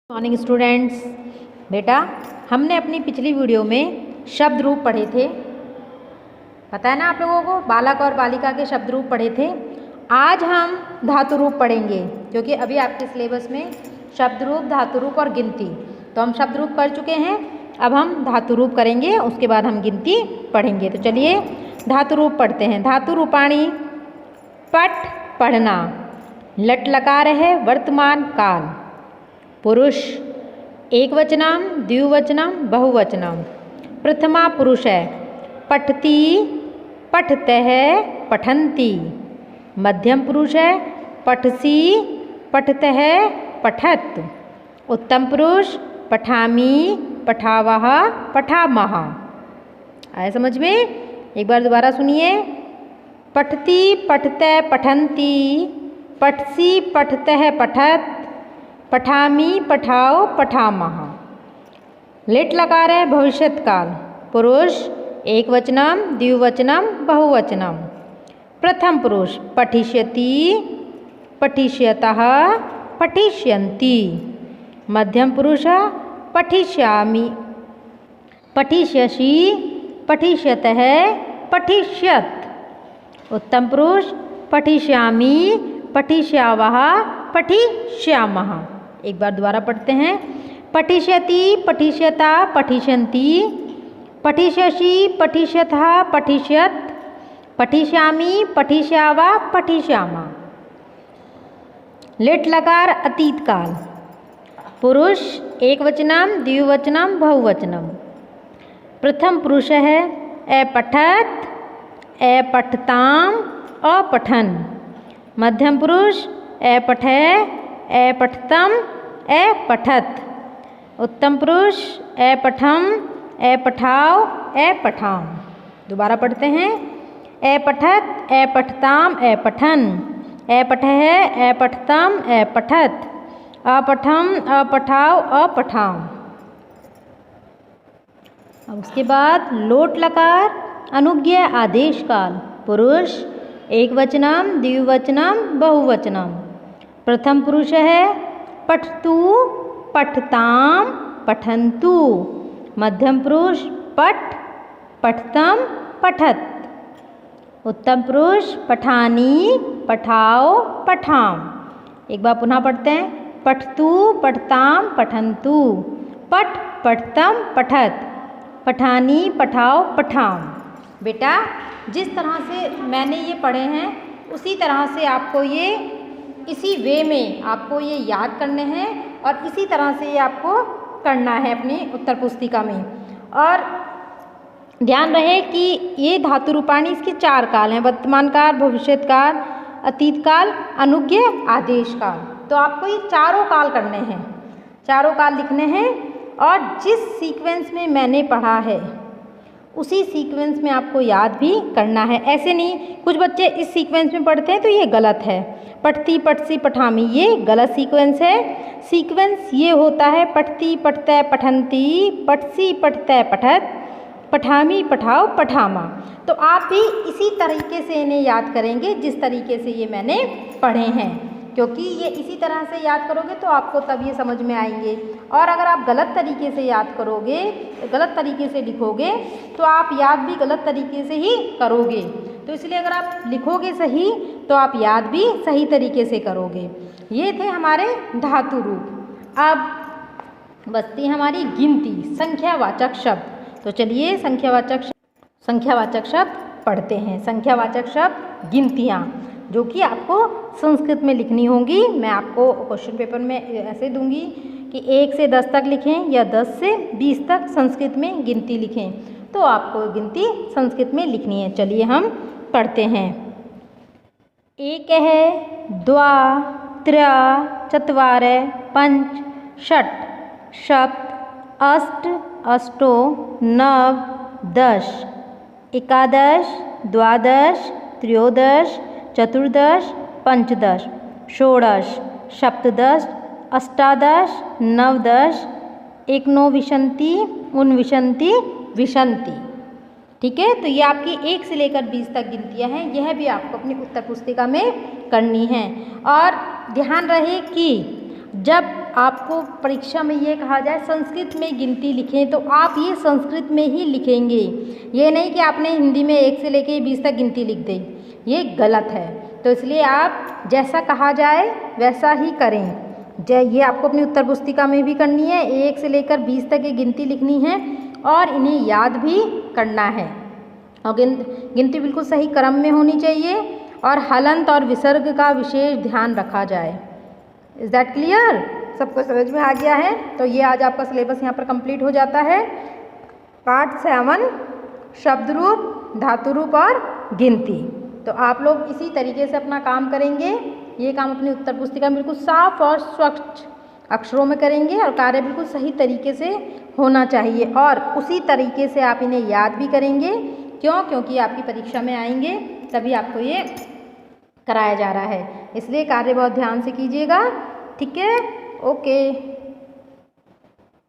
Morning students. बेटा हमने अपनी पिछली वीडियो में शब्द रूप पढ़े थे, पता है ना आप लोगों को, बालक और बालिका के शब्द रूप पढ़े थे। आज हम धातु रूप पढ़ेंगे क्योंकि अभी आपके सिलेबस में शब्द रूप, धातु रूप और गिनती, तो हम शब्द रूप पढ़ चुके हैं। अब हम धातु रूप करेंगे, उसके बाद हम गिनती पढ़ेंगे। तो चलिए धातु रूप पढ़ते हैं। धातु रूपाणी पठ पढ़ना, लट लकार है वर्तमान काल, पुरुष एकवचनम द्विवचनम बहुवचनम। प्रथमा पुरुष है पठती पठतः पठन्ति। मध्यम पुरुष है पठसी पठतः पठत। उत्तम पुरुष पठामि पठावः पठामः। आया समझ में? एक बार दोबारा सुनिए। पठती पठतः पठन्ति, पठसी पठतः पठत, पठामि पठाओ पठामः। लिट लकार है भविष्यत काल, पुरुष एकवचनम द्विवचनम बहुवचनम। प्रथम पुरुष पठिष्यति पठिष्यतः पठिष्यन्ति। मध्यम पुरुष पठिष्यामि पठिष्यसि पठिष्यतः पठिष्यत। उत्तम पुरुष पठिष्यामि पठिष्यावः पठिष्यामः। एक बार दोबारा पढ़ते हैं। पठिष्यति पठिष्यता पठिष्यन्ति, पठिष्यसि पठिष्यतः पठिष्यत, पठिष्यामि पठिष्यावा पठिष्यामः। लिट लकार अतीत काल, पुरुष एकवचनम द्विवचनम बहुवचनम। प्रथम पुरुष है अपठत अपठताम अपठन। मध्यम पुरुष अपठे अपठतम अपठत। उत्तम पुरुष अपठम अपठाओ अपठाम। दोबारा पढ़ते हैं। अपठत अपठताम अपठन, अपठः अपठतम अपठत, अपठम अपठाओ अपठाम। अब उसके बाद लोट लकार अनुज्ञा आदेश काल, पुरुष एकवचनम द्विवचनम बहुवचनम। प्रथम पुरुष है पठतु पठताम पठन्तु। मध्यम पुरुष पठ पठतम पठत। उत्तम पुरुष पठानी पठाओ पठाम। एक बार पुनः पढ़ते हैं। पठतु पठताम पठन्तु, पठ पठतम पठत, पठानी पठाओ पठाम। बेटा जिस तरह से मैंने ये पढ़े हैं उसी तरह से आपको ये इसी वे में आपको ये याद करने हैं और इसी तरह से ये आपको करना है अपनी उत्तर पुस्तिका में। और ध्यान रहे कि ये धातु रूपाणी इसके 4 काल हैं, वर्तमान काल, भविष्यत काल, अतीत काल, अनुज्ञा आदेश काल। तो आपको ये चारों काल करने हैं, चारों काल लिखने हैं। और जिस सीक्वेंस में मैंने पढ़ा है उसी सीक्वेंस में आपको याद भी करना है। ऐसे नहीं, कुछ बच्चे इस सीक्वेंस में पढ़ते हैं तो ये गलत है। पठती पठसी पठामी ये गलत सीक्वेंस है। सीक्वेंस ये होता है पठती पठतः पठन्ति, पठसी पठतः पठत, पठामी पठाओ पठामा। तो आप भी इसी तरीके से इन्हें याद करेंगे जिस तरीके से ये मैंने पढ़े हैं, क्योंकि ये इसी तरह से याद करोगे तो आपको तब ये समझ में आएंगे। और अगर आप गलत तरीके से याद करोगे, गलत तरीके से लिखोगे तो आप याद भी गलत तरीके से ही करोगे। तो इसलिए अगर आप लिखोगे सही तो आप याद भी सही तरीके से करोगे। ये थे हमारे धातु रूप। अब बचती है हमारी गिनती, संख्यावाचक शब्द। तो चलिए संख्यावाचक शब्द पढ़ते हैं। संख्यावाचक शब्द गिनतियाँ जो कि आपको संस्कृत में लिखनी होंगी। मैं आपको क्वेश्चन पेपर में ऐसे दूंगी कि 1 से 10 तक लिखें या 10 से 20 तक संस्कृत में गिनती लिखें, तो आपको गिनती संस्कृत में लिखनी है। चलिए हम पढ़ते हैं। एक है द्वा त्र्य चत्वारे पंच षट् सप्त अष्ट अष्टो नव दश। एकादश द्वादश त्रयोदश चतुर्दश पंचदश षोडश सप्तदश अष्टादश नवदश एकनोविंशति ऊनविंशति विंशति। ठीक है, तो ये आपकी 1 से लेकर 20 तक गिनतियाँ हैं। यह भी आपको अपनी उत्तर पुस्तिका में करनी है। और ध्यान रहे कि जब आपको परीक्षा में ये कहा जाए संस्कृत में गिनती लिखें तो आप ये संस्कृत में ही लिखेंगे। ये नहीं कि आपने हिंदी में 1 से लेके 20 तक गिनती लिख दी, ये गलत है। तो इसलिए आप जैसा कहा जाए वैसा ही करें। ये आपको अपनी उत्तर पुस्तिका में भी करनी है, 1 से लेकर 20 तक ये गिनती लिखनी है और इन्हें याद भी करना है। और गिनती बिल्कुल सही क्रम में होनी चाहिए और हलंत और विसर्ग का विशेष ध्यान रखा जाए। Is that clear? सबको समझ में आ गया है? तो ये आज आपका सिलेबस यहाँ पर कंप्लीट हो जाता है। पार्ट 7 शब्द रूप, धातु रूप और गिनती। तो आप लोग इसी तरीके से अपना काम करेंगे। ये काम अपनी उत्तर पुस्तिका में बिल्कुल साफ और स्वच्छ अक्षरों में करेंगे और कार्य बिल्कुल सही तरीके से होना चाहिए और उसी तरीके से आप इन्हें याद भी करेंगे। क्यों? क्योंकि आपकी परीक्षा में आएंगे तभी आपको ये कराया जा रहा है। इसलिए कार्य बहुत ध्यान से कीजिएगा। ठीक है? ओके।